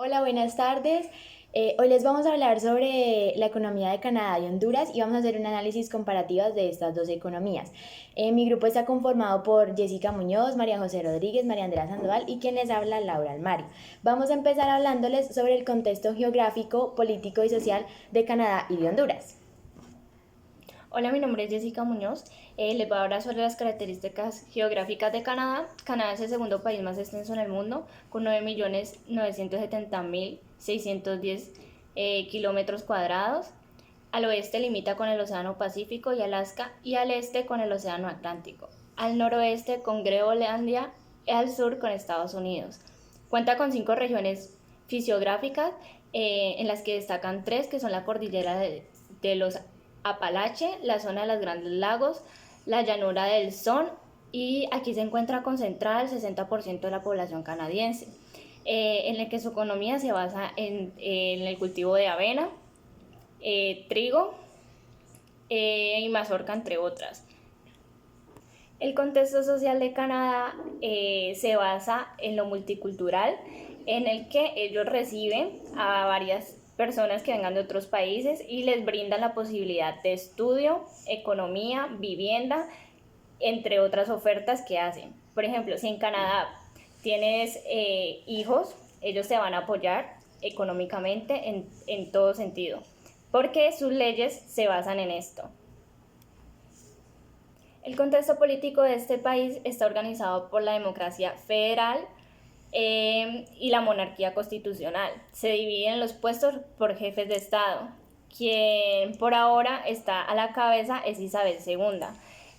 Hola, buenas tardes. Hoy les vamos a hablar sobre la economía de Canadá y Honduras y vamos a hacer un análisis comparativo de estas dos economías. Mi grupo está conformado por Jessica Muñoz, María José Rodríguez, María Andrea Sandoval y quien les habla, Laura Almario. Vamos a empezar hablándoles sobre el contexto geográfico, político y social de Canadá y de Honduras. Hola, mi nombre es Jessica Muñoz. Les voy a hablar sobre las características geográficas de Canadá. Canadá es el segundo país más extenso en el mundo, con 9.970.610 kilómetros cuadrados. Al oeste limita con el Océano Pacífico y Alaska, y al este con el Océano Atlántico. Al noroeste con Groenlandia y al sur con Estados Unidos. Cuenta con 5 regiones fisiográficas, en las que destacan tres, que son la cordillera de los Apalache, la zona de los Grandes Lagos, la llanura del Son, y aquí se encuentra concentrada el 60% de la población canadiense, en el que su economía se basa en el cultivo de avena, trigo y mazorca, entre otras. El contexto social de Canadá se basa en lo multicultural, en el que ellos reciben a varias personas que vengan de otros países y les brindan la posibilidad de estudio, economía, vivienda, entre otras ofertas que hacen. Por ejemplo, si en Canadá tienes hijos, ellos te van a apoyar económicamente en todo sentido, porque sus leyes se basan en esto. El contexto político de este país está organizado por la democracia federal y la monarquía constitucional. Se dividen los puestos por jefes de Estado. Quien por ahora está a la cabeza es Isabel II,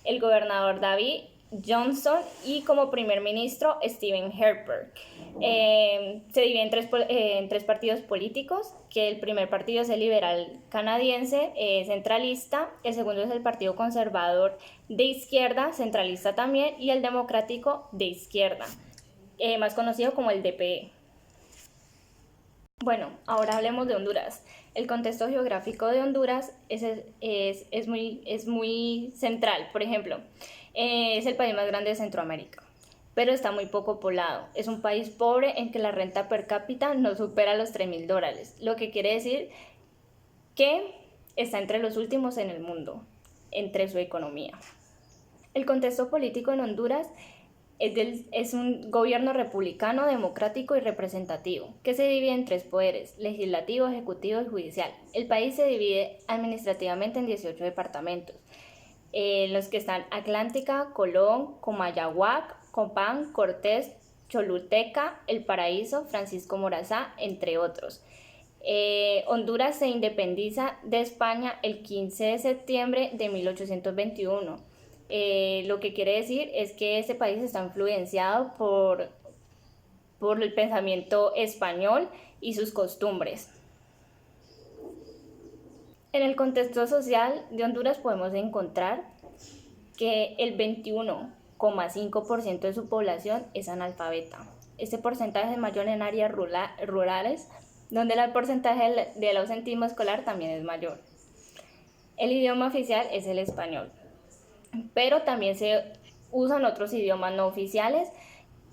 el gobernador David Johnson y como primer ministro Stephen Harper. Se divide en tres partidos políticos, que el primer partido es el liberal canadiense, centralista, el segundo es el partido conservador de izquierda, centralista también, y el democrático de izquierda, más conocido como el DPE. Bueno, ahora hablemos de Honduras. El contexto geográfico de Honduras es muy central. Por ejemplo, es el país más grande de Centroamérica, pero está muy poco poblado. Es un país pobre en que la renta per cápita no supera los $3,000, lo que quiere decir que está entre los últimos en el mundo, entre su economía. El contexto político en Honduras es un gobierno republicano, democrático y representativo, que se divide en tres poderes: legislativo, ejecutivo y judicial. El país se divide administrativamente en 18 departamentos, en los que están Atlántica, Colón, Comayagüac, Copán, Cortés, Choluteca, El Paraíso, Francisco Morazá, entre otros. Honduras se independiza de España el 15 de septiembre de 1821. Lo que quiere decir es que este país está influenciado por el pensamiento español y sus costumbres. En el contexto social de Honduras podemos encontrar que el 21,5% de su población es analfabeta. Este porcentaje es mayor en áreas rurales, donde el porcentaje del ausentismo escolar también es mayor. El idioma oficial es el español, pero también se usan otros idiomas no oficiales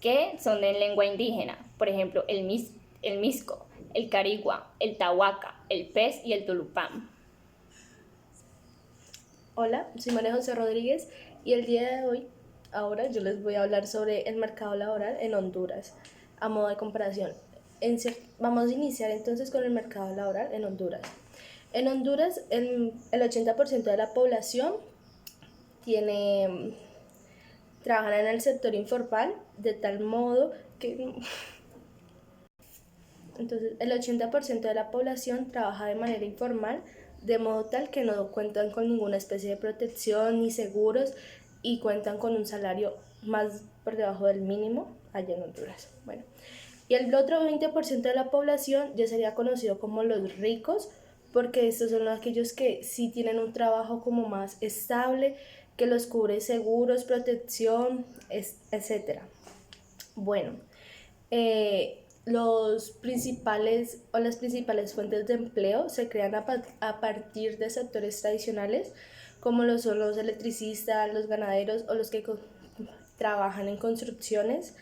que son en lengua indígena, por ejemplo el misco, el carigua, el tahuaca, el pez y el tulupán. Hola, soy María José Rodríguez y el día de hoy, ahora yo les voy a hablar sobre el mercado laboral en Honduras, a modo de comparación. Vamos a iniciar entonces con el mercado laboral en Honduras. En Honduras, el 80% de la población trabajan en el sector informal, de tal modo que entonces el 80% de la población trabaja de manera informal, de modo tal que no cuentan con ninguna especie de protección ni seguros y cuentan con un salario más por debajo del mínimo allá en Honduras. Bueno, y el otro 20% de la población ya sería conocido como los ricos, porque estos son aquellos que sí tienen un trabajo como más estable, que los cubre seguros, protección, etc. Bueno, las principales fuentes de empleo se crean a partir de sectores tradicionales, como lo son los electricistas, los ganaderos o los que trabajan en construcciones,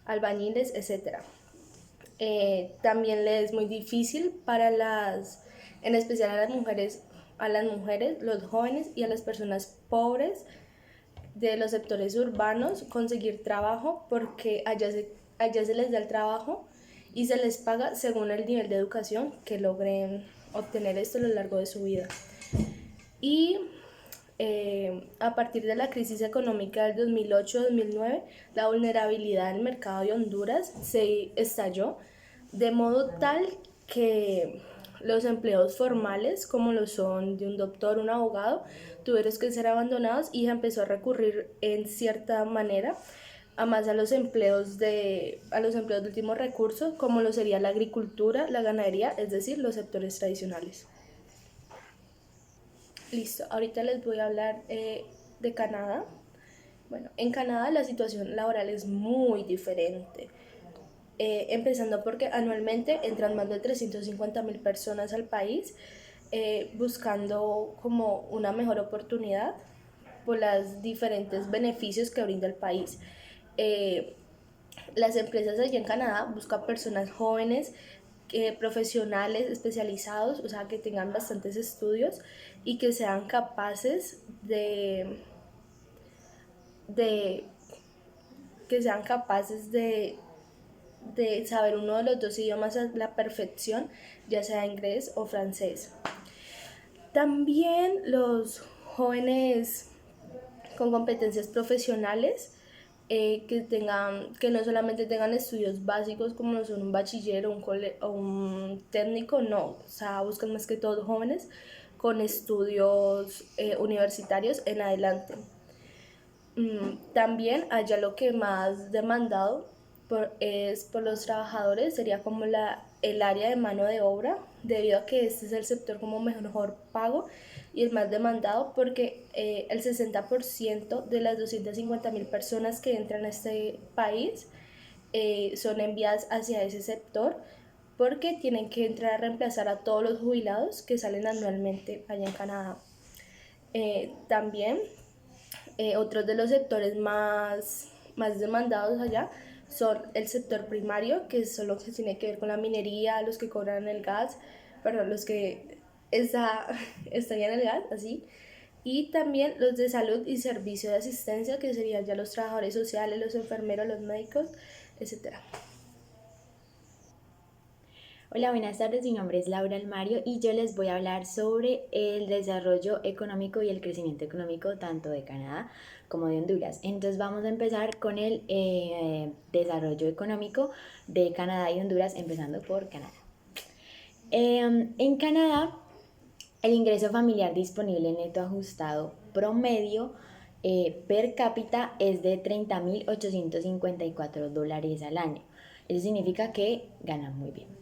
albañiles, etc. También le es muy difícil para en especial a las mujeres, los jóvenes y a las personas pobres de los sectores urbanos conseguir trabajo, porque allá se les da el trabajo y se les paga según el nivel de educación que logren obtener esto a lo largo de su vida. Y a partir de la crisis económica del 2008-2009, la vulnerabilidad del mercado de Honduras se estalló, de modo tal que los empleos formales, como lo son de un doctor, un abogado, tuvieron que ser abandonados y empezó a recurrir en cierta manera a más a los empleos de último recurso, como lo sería la agricultura, la ganadería, es decir, los sectores tradicionales. Listo, ahorita les voy a hablar de Canadá. Bueno, en Canadá la situación laboral es muy diferente. Empezando porque anualmente entran más de 350,000 personas al país buscando como una mejor oportunidad por los diferentes beneficios que brinda el país. Las empresas allí en Canadá buscan personas jóvenes, profesionales especializados, o sea, que tengan bastantes estudios y que sean capaces de que sean capaces de saber uno de los dos idiomas a la perfección, ya sea inglés o francés. También los jóvenes con competencias profesionales que no solamente tengan estudios básicos como lo son un bachiller o un técnico, no, o sea, buscan más que todo jóvenes con estudios universitarios en adelante. También allá lo que más demandado por los trabajadores sería como el área de mano de obra, debido a que este es el sector como mejor pago y el más demandado, porque el 60% de las 250,000 personas que entran a este país son enviadas hacia ese sector, porque tienen que entrar a reemplazar a todos los jubilados que salen anualmente allá en Canadá. También otros de los sectores más demandados allá son el sector primario, que son los que tiene que ver con la minería, los que cobran el gas, perdón, los que están en el gas, así, y también los de salud y servicio de asistencia, que serían ya los trabajadores sociales, los enfermeros, los médicos, etc. Hola, buenas tardes, mi nombre es Laura Almario y yo les voy a hablar sobre el desarrollo económico y el crecimiento económico tanto de Canadá como de Honduras. Entonces vamos a empezar con el desarrollo económico de Canadá y Honduras, empezando por Canadá. En Canadá, el ingreso familiar disponible neto ajustado promedio per cápita es de $30,854 al año. Eso significa que ganan muy bien.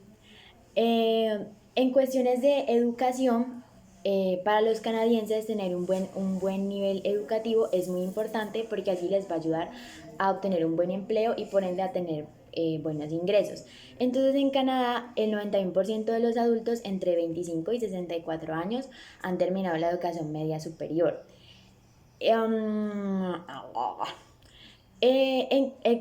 En cuestiones de educación, para los canadienses tener un buen nivel educativo es muy importante, porque así les va a ayudar a obtener un buen empleo y por ende a tener buenos ingresos. Entonces en Canadá el 91% de los adultos entre 25 y 64 años han terminado la educación media superior. En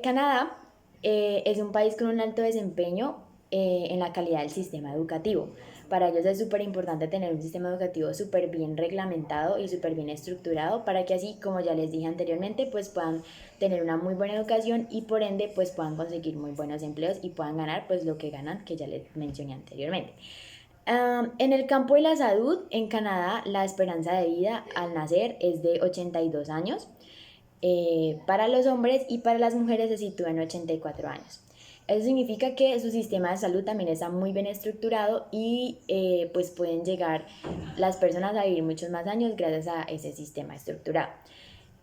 Canadá es un país con un alto desempeño en la calidad del sistema educativo. Para ellos es súper importante tener un sistema educativo súper bien reglamentado y súper bien estructurado, para que así, como ya les dije anteriormente, pues puedan tener una muy buena educación y por ende pues puedan conseguir muy buenos empleos y puedan ganar pues lo que ganan, que ya les mencioné anteriormente. En el campo de la salud, en Canadá la esperanza de vida al nacer es de 82 años para los hombres, y para las mujeres se sitúa en 84 años. Eso significa que su sistema de salud también está muy bien estructurado y pues pueden llegar las personas a vivir muchos más años gracias a ese sistema estructurado.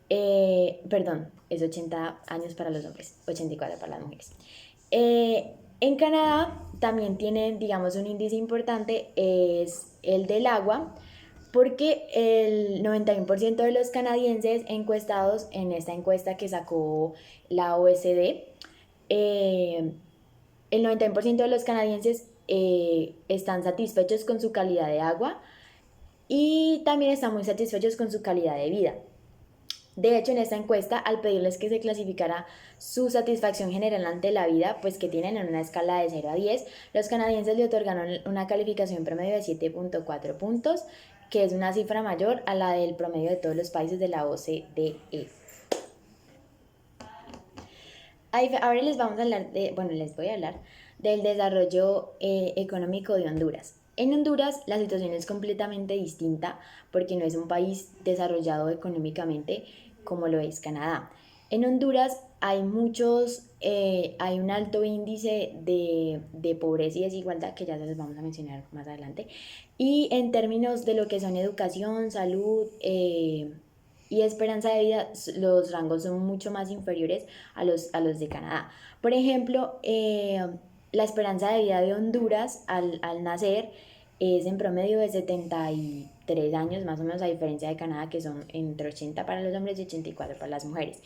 Perdón, es 80 años para los hombres, 84 para las mujeres. En Canadá también tienen, digamos, un índice importante, es el del agua, porque el 91% de los canadienses encuestados en esta encuesta que sacó la OECD, el 90% de los canadienses están satisfechos con su calidad de agua y también están muy satisfechos con su calidad de vida. De hecho, en esta encuesta, al pedirles que se clasificara su satisfacción general ante la vida, pues que tienen en una escala de 0 a 10, los canadienses le otorgaron una calificación promedio de 7.4 puntos, que es una cifra mayor a la del promedio de todos los países de la OCDE. Ahora les voy a hablar del desarrollo económico de Honduras. En Honduras la situación es completamente distinta porque no es un país desarrollado económicamente como lo es Canadá. En Honduras hay hay un alto índice de pobreza y desigualdad que ya se los vamos a mencionar más adelante. Y en términos de lo que son educación, salud y esperanza de vida, los rangos son mucho más inferiores a los de Canadá. Por ejemplo, la esperanza de vida de Honduras al nacer es en promedio de 73 años, más o menos, a diferencia de Canadá, que son entre 80 para los hombres y 84 para las mujeres.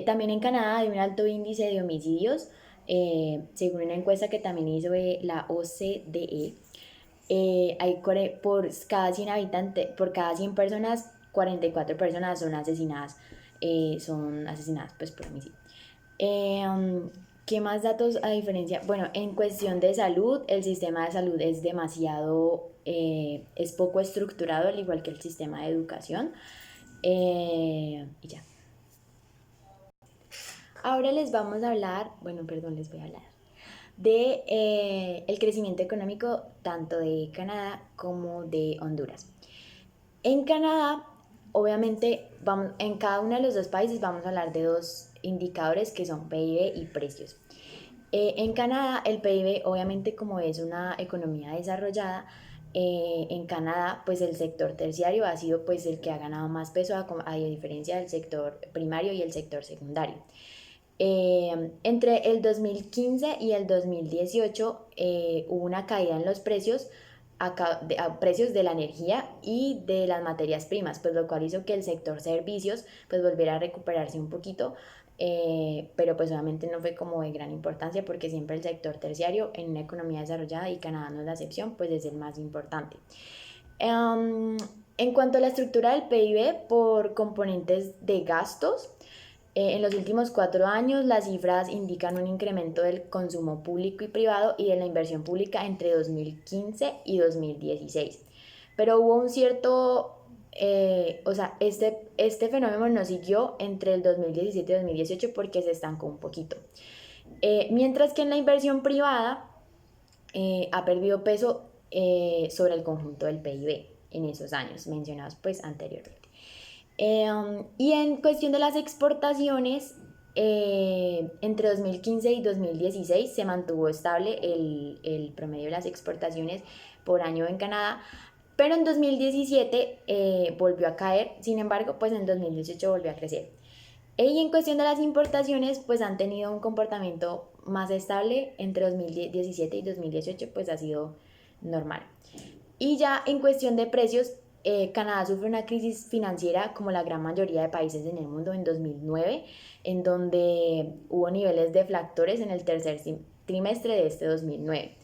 También en Canadá hay un alto índice de homicidios, según una encuesta que también hizo la OCDE. Por cada 100 habitantes, por cada 100 personas, 44 personas son asesinadas pues, por homicidio. ¿Qué más datos a diferencia? Bueno, en cuestión de salud, el sistema de salud es es poco estructurado, al igual que el sistema de educación. Y ya. Ahora les voy a hablar de el crecimiento económico tanto de Canadá como de Honduras. En Canadá, obviamente, en cada uno de los dos países vamos a hablar de dos indicadores que son PIB y precios. En Canadá, el PIB, obviamente, como es una economía desarrollada, en Canadá, pues el sector terciario ha sido pues el que ha ganado más peso a diferencia del sector primario y el sector secundario. Entre el 2015 y el 2018 hubo una caída en los precios a precios de la energía y de las materias primas, pues lo cual hizo que el sector servicios pues volviera a recuperarse un poquito, pero pues obviamente no fue como de gran importancia porque siempre el sector terciario en una economía desarrollada, y Canadá no es la excepción, pues es el más importante. En cuanto a la estructura del PIB por componentes de gastos, en los últimos 4 años las cifras indican un incremento del consumo público y privado y de la inversión pública entre 2015 y 2016. Pero hubo un cierto, este fenómeno no siguió entre el 2017 y 2018 porque se estancó un poquito. Mientras que en la inversión privada ha perdido peso sobre el conjunto del PIB en esos años mencionados pues anteriormente. Y en cuestión de las exportaciones, entre 2015 y 2016 se mantuvo estable el promedio de las exportaciones por año en Canadá, pero en 2017 volvió a caer. Sin embargo, pues en 2018 volvió a crecer. Y en cuestión de las importaciones, pues han tenido un comportamiento más estable entre 2017 y 2018, pues ha sido normal. Y ya en cuestión de precios, Canadá sufre una crisis financiera como la gran mayoría de países en el mundo en 2009, en donde hubo niveles deflactores en el tercer trimestre de este 2009.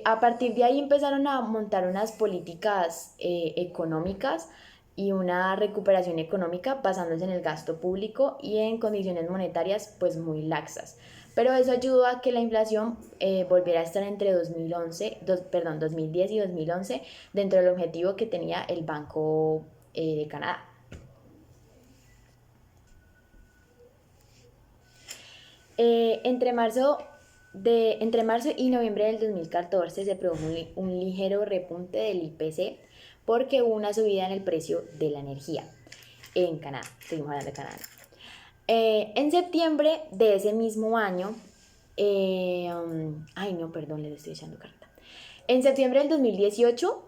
A partir de ahí empezaron a montar unas políticas económicas y una recuperación económica basándose en el gasto público y en condiciones monetarias pues muy laxas. Pero eso ayudó a que la inflación volviera a estar entre 2010 y 2011 dentro del objetivo que tenía el Banco de Canadá. Entre marzo y noviembre del 2014 se produjo un ligero repunte del IPC porque hubo una subida en el precio de la energía en Canadá. Seguimos hablando de Canadá. En septiembre de ese mismo año, les estoy echando carta. En septiembre del 2018,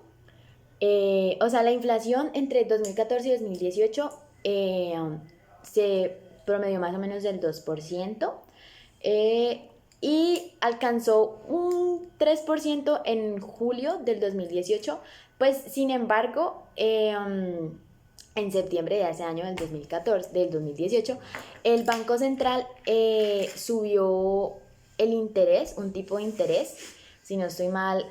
la inflación entre 2014 y 2018 se promedió más o menos del 2%, y alcanzó un 3% en julio del 2018, pues sin embargo, en septiembre de ese año del 2018, el Banco Central subió el interés, un tipo de interés, si no estoy mal,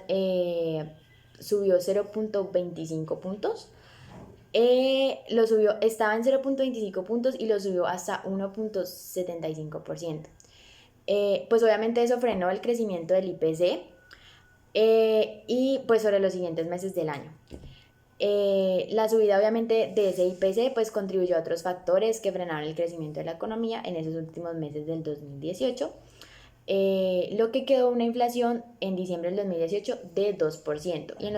subió 0.25 puntos. lo subió, estaba en 0.25 puntos y lo subió hasta 1.75%. Pues obviamente eso frenó el crecimiento del IPC y pues sobre los siguientes meses del año. La subida obviamente de ese IPC pues contribuyó a otros factores que frenaron el crecimiento de la economía en esos últimos meses del 2018, lo que quedó una inflación en diciembre del 2018 de 2%, y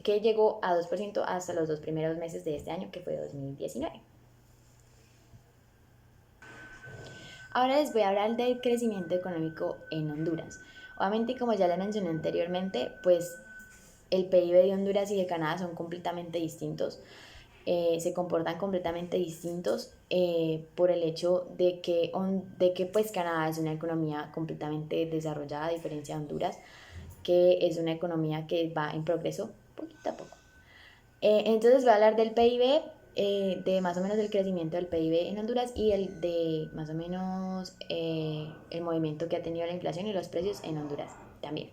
que llegó a 2% hasta los 2 primeros meses de este año, que fue 2019. Ahora les voy a hablar del crecimiento económico en Honduras. Obviamente, como ya les mencioné anteriormente, pues el PIB de Honduras y de Canadá son completamente distintos. Se comportan completamente distintos por el hecho de que pues Canadá es una economía completamente desarrollada, a diferencia de Honduras, que es una economía que va en progreso poquito a poco. Entonces voy a hablar del PIB, de más o menos el crecimiento del PIB en Honduras y el de más o menos el movimiento que ha tenido la inflación y los precios en Honduras también.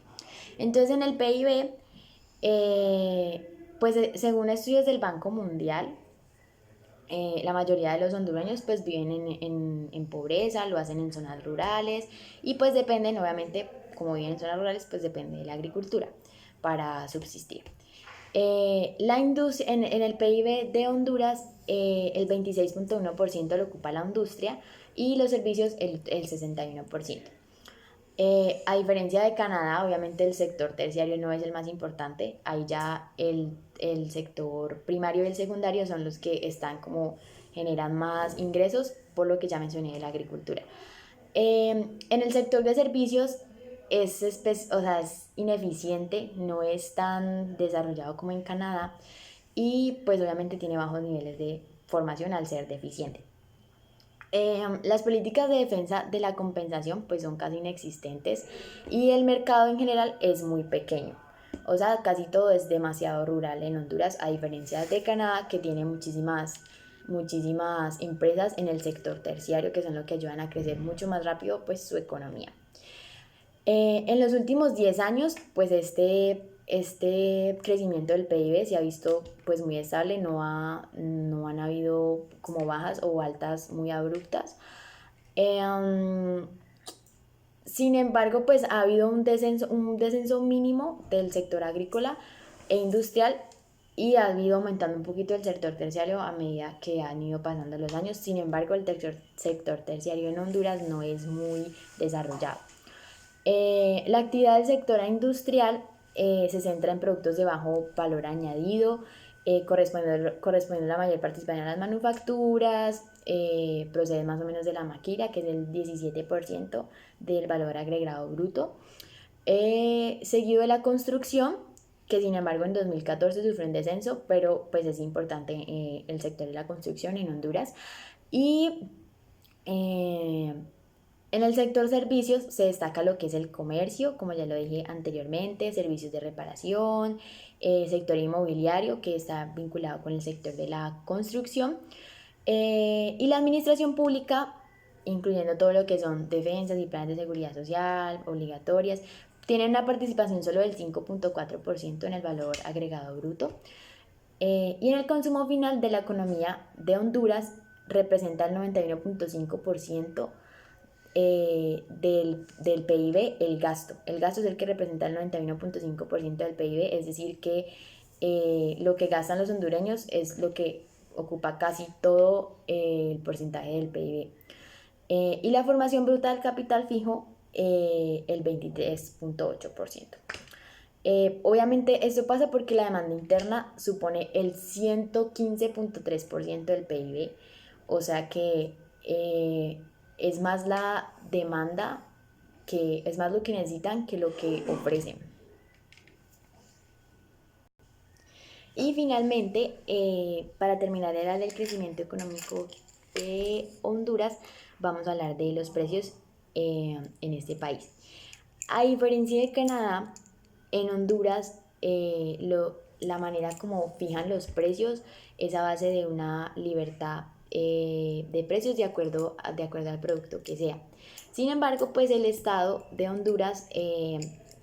Entonces en el PIB, pues según estudios del Banco Mundial, la mayoría de los hondureños pues viven en pobreza, lo hacen en zonas rurales y pues dependen, obviamente, como viven en zonas rurales, pues depende de la agricultura para subsistir. En el PIB de Honduras, el 26.1% lo ocupa la industria y los servicios el 61%. A diferencia de Canadá, obviamente el sector terciario no es el más importante. Ahí ya el sector primario y el secundario son los que generan más ingresos, por lo que ya mencioné de la agricultura. En el sector de servicios o sea, es ineficiente, no es tan desarrollado como en Canadá y pues obviamente tiene bajos niveles de formación al ser deficiente. Las políticas de defensa de la compensación pues son casi inexistentes y el mercado en general es muy pequeño. O sea, casi todo es demasiado rural en Honduras, a diferencia de Canadá, que tiene muchísimas empresas en el sector terciario que son lo que ayudan a crecer mucho más rápido pues su economía. En los últimos 10 años pues este crecimiento del PIB se ha visto pues muy estable, no han habido como bajas o altas muy abruptas. Sin embargo, pues ha habido un descenso mínimo del sector agrícola e industrial y ha ido aumentando un poquito el sector terciario a medida que han ido pasando los años. Sin embargo, el sector terciario en Honduras no es muy desarrollado. La actividad del sector industrial se centra en productos de bajo valor añadido, correspondiendo la mayor participación a las manufacturas, procede más o menos de la maquila, que es el 17% del valor agregado bruto, seguido de la construcción, que sin embargo en 2014 sufrió un descenso, pero pues es importante el sector de la construcción en Honduras. Y en el sector servicios se destaca lo que es el comercio, como ya lo dije anteriormente, servicios de reparación, sector inmobiliario, que está vinculado con el sector de la construcción, y la administración pública, incluyendo todo lo que son defensas y planes de seguridad social obligatorias, tienen una participación solo del 5.4% en el valor agregado bruto. Y en el consumo final de la economía de Honduras representa el 91.5% del PIB el gasto. El gasto es el que representa el 91.5% del PIB, es decir que lo que gastan los hondureños es lo que ocupa casi todo el porcentaje del PIB. Y la formación bruta del capital fijo, el 23.8%. Obviamente esto pasa porque la demanda interna supone el 115.3% del PIB, o sea que es más la demanda, que es más lo que necesitan que lo que ofrecen. Y finalmente, para terminar el área del crecimiento económico de Honduras, vamos a hablar de los precios en este país. A diferencia de Canadá, en Honduras la manera como fijan los precios es a base de una libertad de precios de acuerdo al producto que sea. Sin embargo, pues el Estado de Honduras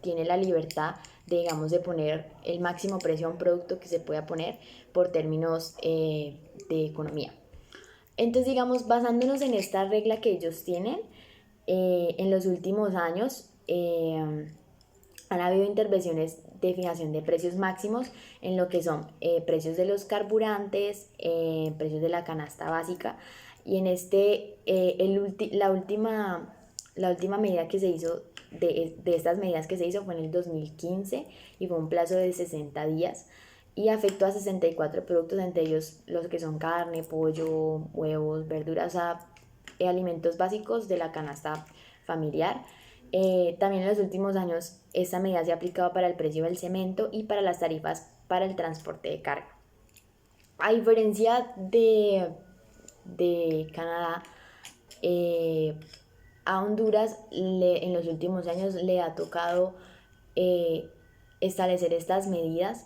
tiene la libertad de, digamos, de poner el máximo precio a un producto que se pueda poner por términos de economía. Entonces, digamos, basándonos en esta regla que ellos tienen, en los últimos años han habido intervenciones de fijación de precios máximos en lo que son precios de los carburantes, precios de la canasta básica, y en la última medida que se hizo, de estas medidas que se hizo, fue en el 2015 y fue un plazo de 60 días y afectó a 64 productos, entre ellos los que son carne, pollo, huevos, verduras, alimentos básicos de la canasta familiar. También en los últimos años esta medida se ha aplicado para el precio del cemento y para las tarifas para el transporte de carga. A diferencia de Canadá, a Honduras en los últimos años le ha tocado establecer estas medidas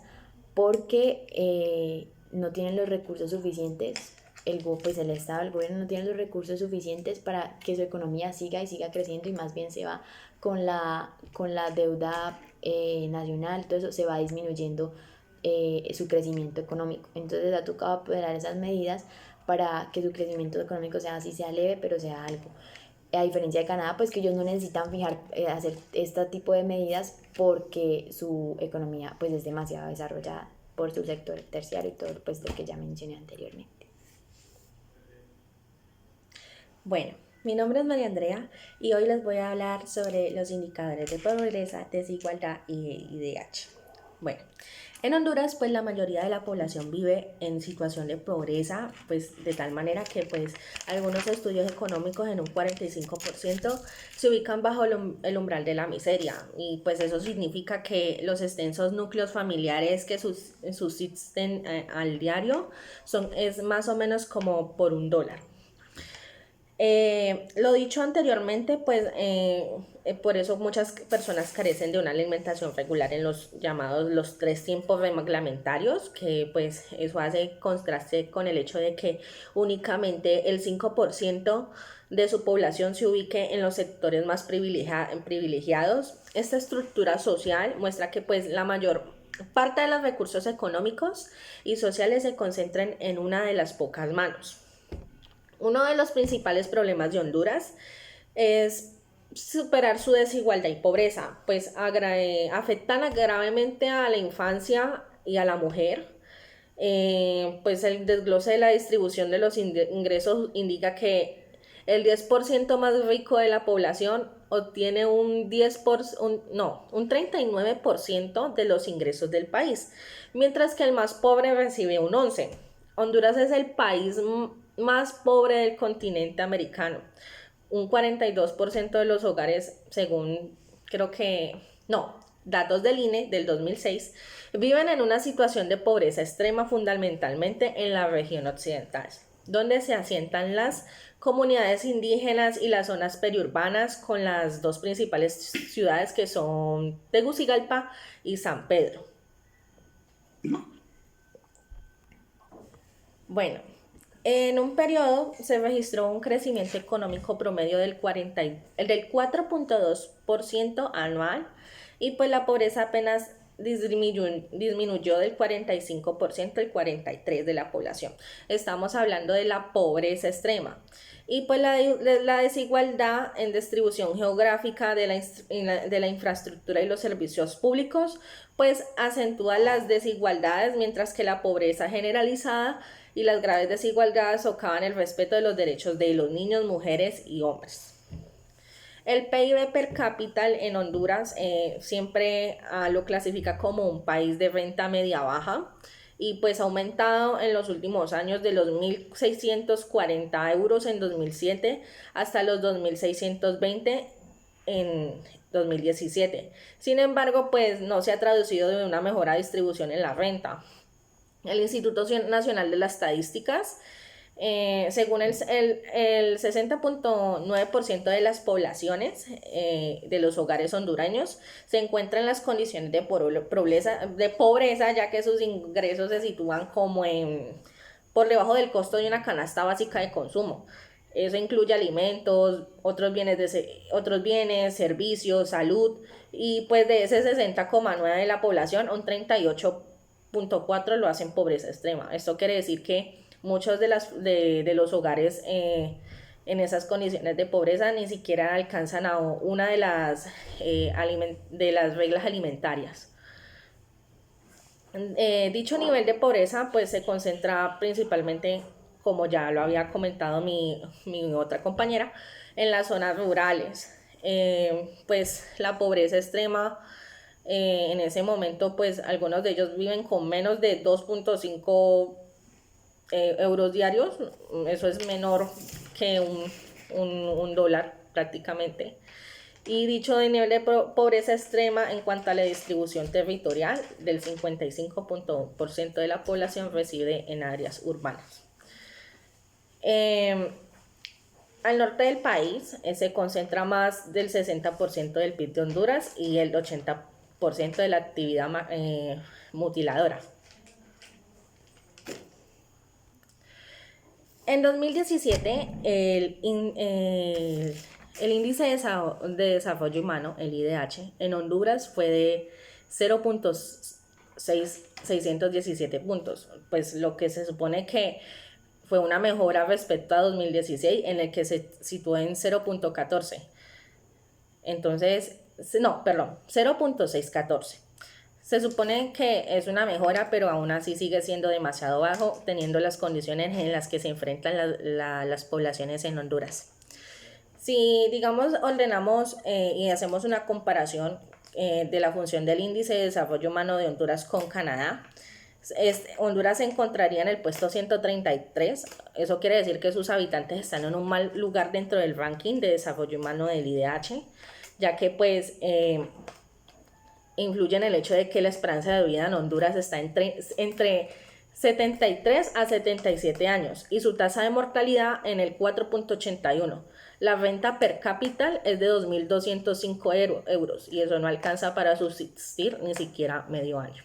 porque no tienen los recursos suficientes. El Estado, el gobierno no tiene los recursos suficientes para que su economía siga creciendo, y más bien se va con la deuda nacional, todo eso se va disminuyendo su crecimiento económico. Entonces ha tocado apoderar esas medidas para que su crecimiento económico sea leve, pero sea algo. A diferencia de Canadá, pues que ellos no necesitan hacer este tipo de medidas porque su economía pues es demasiado desarrollada por su sector terciario y todo pues lo que ya mencioné anteriormente. Bueno, mi nombre es María Andrea y hoy les voy a hablar sobre los indicadores de pobreza, desigualdad y IDH. Bueno, en Honduras pues la mayoría de la población vive en situación de pobreza, pues de tal manera que pues algunos estudios económicos en un 45% se ubican bajo el umbral de la miseria, y pues eso significa que los extensos núcleos familiares que subsisten al diario es más o menos como por $1. Lo dicho anteriormente, pues por eso muchas personas carecen de una alimentación regular en los llamados los 3 tiempos reglamentarios, que pues eso hace contraste con el hecho de que únicamente el 5% de su población se ubique en los sectores más privilegiados. Esta estructura social muestra que pues la mayor parte de los recursos económicos y sociales se concentran en una de las pocas manos. Uno de los principales problemas de Honduras es superar su desigualdad y pobreza, pues afectan gravemente a la infancia y a la mujer. Pues el desglose de la distribución de los ingresos indica que el 10% más rico de la población obtiene un 39% de los ingresos del país, mientras que el más pobre recibe un 11%. Honduras es el país más pobre del continente americano. Un 42% de los hogares, según datos del INE del 2006, viven en una situación de pobreza extrema, fundamentalmente en la región occidental, donde se asientan las comunidades indígenas y las zonas periurbanas, con las dos principales ciudades que son Tegucigalpa y San Pedro. Bueno, en un periodo se registró un crecimiento económico promedio del 4.2% anual, y pues la pobreza apenas disminuyó del 45% al 43% de la población. Estamos hablando de la pobreza extrema. Y pues la desigualdad en distribución geográfica de la infraestructura y los servicios públicos pues acentúa las desigualdades, mientras que la pobreza generalizada y las graves desigualdades socavan el respeto de los derechos de los niños, mujeres y hombres. El PIB per cápita en Honduras siempre lo clasifica como un país de renta media baja, y pues ha aumentado en los últimos años de los 1.640 euros en 2007 hasta los 2.620 en 2017. Sin embargo, pues no se ha traducido de una mejora distribución en la renta. El Instituto Nacional de las Estadísticas, según el 60.9% de las poblaciones de los hogares hondureños se encuentran en las condiciones de pobreza, ya que sus ingresos se sitúan como por debajo del costo de una canasta básica de consumo. Eso incluye alimentos, otros bienes, servicios, salud y pues de ese 60,9 de la población, un 38,4 lo hacen pobreza extrema. Esto quiere decir que muchos de los hogares en esas condiciones de pobreza ni siquiera alcanzan a una de las reglas alimentarias. Dicho nivel de pobreza pues se concentra principalmente, como ya lo había comentado mi otra compañera, en las zonas rurales. Pues la pobreza extrema, en ese momento pues algunos de ellos viven con menos de 2,5 euros diarios. Eso es menor que un dólar prácticamente. Y dicho de nivel de pobreza extrema en cuanto a la distribución territorial, del 55% de la población reside en áreas urbanas. Al norte del país se concentra más del 60% del PIB de Honduras y el 80% de la actividad mutiladora. En 2017, el índice de desarrollo humano, el IDH, en Honduras fue de 0,617 puntos, pues lo que se supone que fue una mejora respecto a 2016, en el que se situó en 0,14. Entonces, no, perdón, 0,614. Se supone que es una mejora, pero aún así sigue siendo demasiado bajo, teniendo las condiciones en las que se enfrentan las poblaciones en Honduras. Si, digamos, ordenamos y hacemos una comparación de la función del índice de desarrollo humano de Honduras con Canadá, Honduras se encontraría en el puesto 133. Eso quiere decir que sus habitantes están en un mal lugar dentro del ranking de desarrollo humano del IDH, ya que pues influye en el hecho de que la esperanza de vida en Honduras está entre 73 a 77 años y su tasa de mortalidad en el 4,81. La renta per cápita es de 2.205 euros y eso no alcanza para subsistir ni siquiera medio año.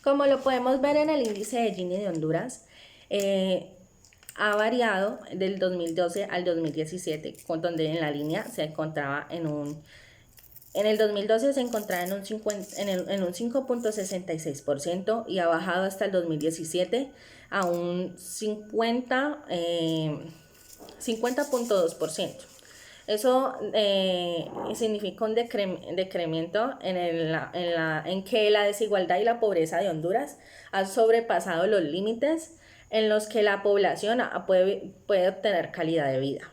Como lo podemos ver en el índice de Gini de Honduras, ha variado del 2012 al 2017, donde en la línea se encontraba en el 2012 se encontraba en un 5,66% y ha bajado hasta el 2017 a un 50,2%. Eso significa un decremento en que la desigualdad y la pobreza de Honduras han sobrepasado los límites en los que la población puede obtener calidad de vida.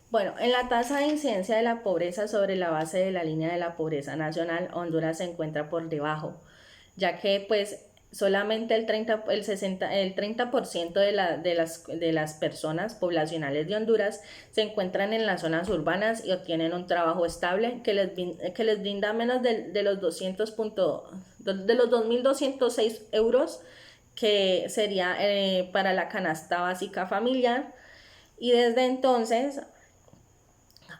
Bueno, en la tasa de incidencia de la pobreza sobre la base de la línea de la pobreza nacional, Honduras se encuentra por debajo, ya que pues solamente el 30% de las personas poblacionales de Honduras se encuentran en las zonas urbanas y obtienen un trabajo estable que les brinda menos de los 2.206 euros, que sería para la canasta básica familiar. Y desde entonces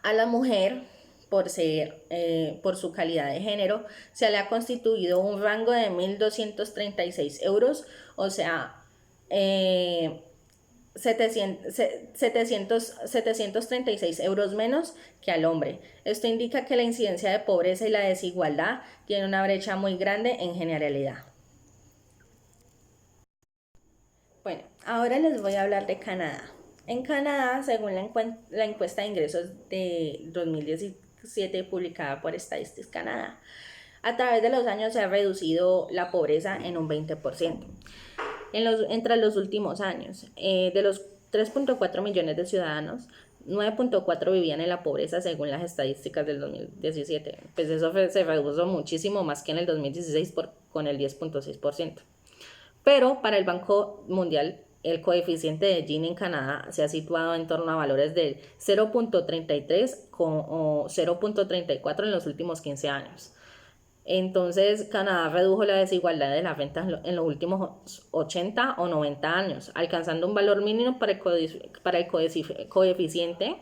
a la mujer, por su calidad de género, se le ha constituido un rango de 1.236 euros, o sea, 736 euros menos que al hombre. Esto indica que la incidencia de pobreza y la desigualdad tiene una brecha muy grande en generalidad. Bueno, ahora les voy a hablar de Canadá. En Canadá, según la encuesta de ingresos de 2017 publicada por Statistics Canadá, a través de los años se ha reducido la pobreza en un 20% entre los últimos años. De los 3,4 millones de ciudadanos, 9,4 vivían en la pobreza según las estadísticas del 2017. Pues eso se redujo muchísimo más que en el 2016 con el 10,6%. Pero para el Banco Mundial, el coeficiente de Gini en Canadá se ha situado en torno a valores del 0,33 o 0,34 en los últimos 15 años. Entonces, Canadá redujo la desigualdad de las rentas en los últimos 80 o 90 años, alcanzando un valor mínimo para el coeficiente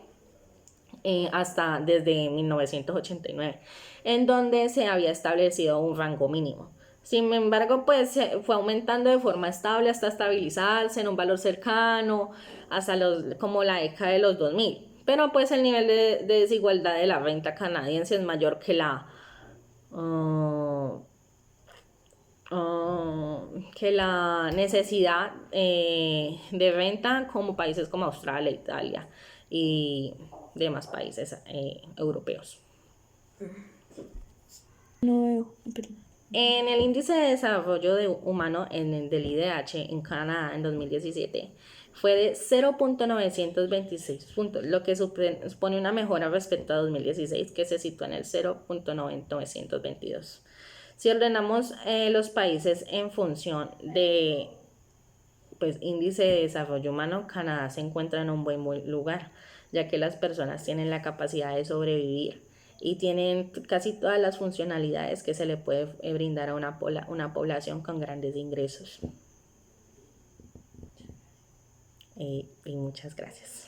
hasta desde 1989, en donde se había establecido un rango mínimo. Sin embargo, pues fue aumentando de forma estable hasta estabilizarse en un valor cercano hasta como la década de los 2000. Pero pues el nivel de desigualdad de la renta canadiense es mayor que la necesidad de renta como países como Australia, Italia y demás países europeos. No veo. En el índice de desarrollo humano del IDH en Canadá en 2017 fue de 0.926 puntos, lo que supone una mejora respecto a 2016, que se sitúa en el 0.922. Si ordenamos los países en función de índice de desarrollo humano, Canadá se encuentra en un buen lugar, ya que las personas tienen la capacidad de sobrevivir y tienen casi todas las funcionalidades que se le puede brindar a una población con grandes ingresos. Y muchas gracias.